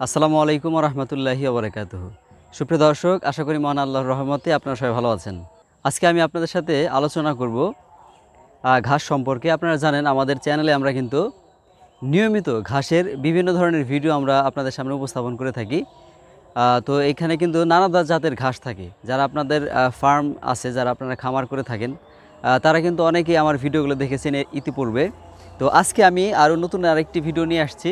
আসসালামু আলাইকুম ওয়া রাহমাতুল্লাহি ওয়া বারাকাতুহু। সুপ্রিয় দর্শক, আশা করি মহান আল্লাহর রহমতে আপনারা সবাই ভালো আছেন। আজকে আমি আপনাদের সাথে আলোচনা করব ঘাস সম্পর্কে। আপনারা জানেন আমাদের চ্যানেলে আমরা কিন্তু নিয়মিত ঘাসের বিভিন্ন ধরনের ভিডিও আমরা আপনাদের সামনে উপস্থাপন করে থাকি। তো এখানে কিন্তু নানা জাতের ঘাস থাকে। যারা আপনাদের ফার্ম আছে, যারা আপনারা খামার করে থাকেন, তারা কিন্তু অনেকেই আমার ভিডিওগুলো দেখেছেন ইতিপূর্বে। তো আজকে আমি আরও নতুন আরেকটি ভিডিও নিয়ে আসছি।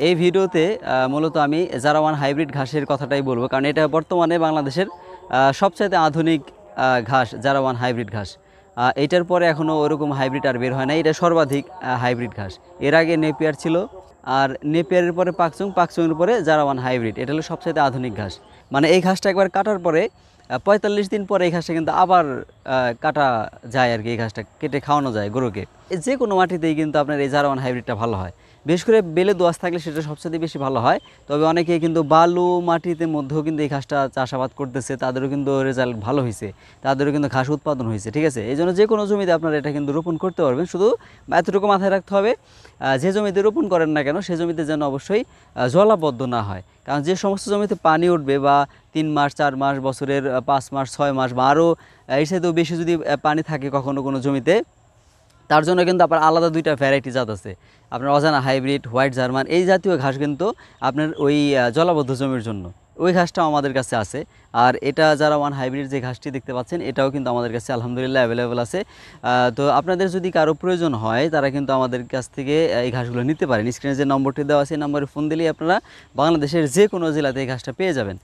এই ভিডিওতে মূলত আমি জারাওয়ান হাইব্রিড ঘাসের কথাটাই বলবো, কারণ এটা বর্তমানে বাংলাদেশের সবচাইতে আধুনিক ঘাস, জারাওয়ান হাইব্রিড ঘাস। এইটার পরে এখনও ওরকম হাইব্রিড আর বের হয় না, এটা সর্বাধিক হাইব্রিড ঘাস। এর আগে নেপিয়ার ছিল, আর নেপিয়ারের পরে পাকচুং, পাকচুংয়ের পরে জারাওয়ান হাইব্রিড। এটা হলো সবচাইতে আধুনিক ঘাস। মানে এই ঘাসটা একবার কাটার পরে ৪৫ দিন পরে এই ঘাসটা কিন্তু আবার কাটা যায় আর কি। এই ঘাসটা কেটে খাওয়ানো যায় গরুকে। যে কোনো মাটিতেই কিন্তু আপনার এই জারাওয়ান হাইব্রিডটা ভালো হয়। বিশেষ করে বেলে দোআঁশ থাকলে সেটা সবচেয়ে বেশি ভালো হয়। তবে অনেকে কিন্তু বালু মাটিতে মধ্যেও কিন্তু এই ঘাসটা চাষাবাদ করতেছে, তাদেরও কিন্তু রেজাল্ট ভালো হয়েছে, তাদেরও কিন্তু ঘাস উৎপাদন হয়েছে। ঠিক আছে, এই জন্য যে কোনো জমিতে আপনারা এটা কিন্তু রোপণ করতে পারবেন। শুধু এতটুকু মাথায় রাখতে হবে, যে জমিতে রোপণ করেন না কেন সে জমিতে যেন অবশ্যই জলাবদ্ধ না হয়। কারণ যে সমস্ত জমিতে পানি উঠবে বা ৩ মাস ৪ মাস, বছরের ৫ মাস ৬ মাস বা আরও এর সাথেও বেশি যদি পানি থাকে কখনো কোনো জমিতে, তার জন্য কিন্তু আপনার আলাদা দুইটা ভ্যারাইটি জাত আছে। আপনার অজানা হাইব্রিড, হোয়াইট জার্মান, এই জাতীয় ঘাস কিন্তু আপনার ওই জলাবদ্ধ জমির জন্য। ওই ঘাসটাও আমাদের কাছে আছে। আর এটা জারাওয়ান হাইব্রিড যে ঘাসটি দেখতে পাচ্ছেন, এটাও কিন্তু আমাদের কাছে আলহামদুলিল্লাহ অ্যাভেলেবেল আছে। তো আপনাদের যদি কারো প্রয়োজন হয়, তারা কিন্তু আমাদের কাছ থেকে এই ঘাসগুলো নিতে পারেন। স্ক্রিনে যে নম্বরটি দেওয়া আছে, এই নম্বরে ফোন দিলেই আপনারা বাংলাদেশের যে কোনো জেলাতে এই ঘাসটা পেয়ে যাবেন।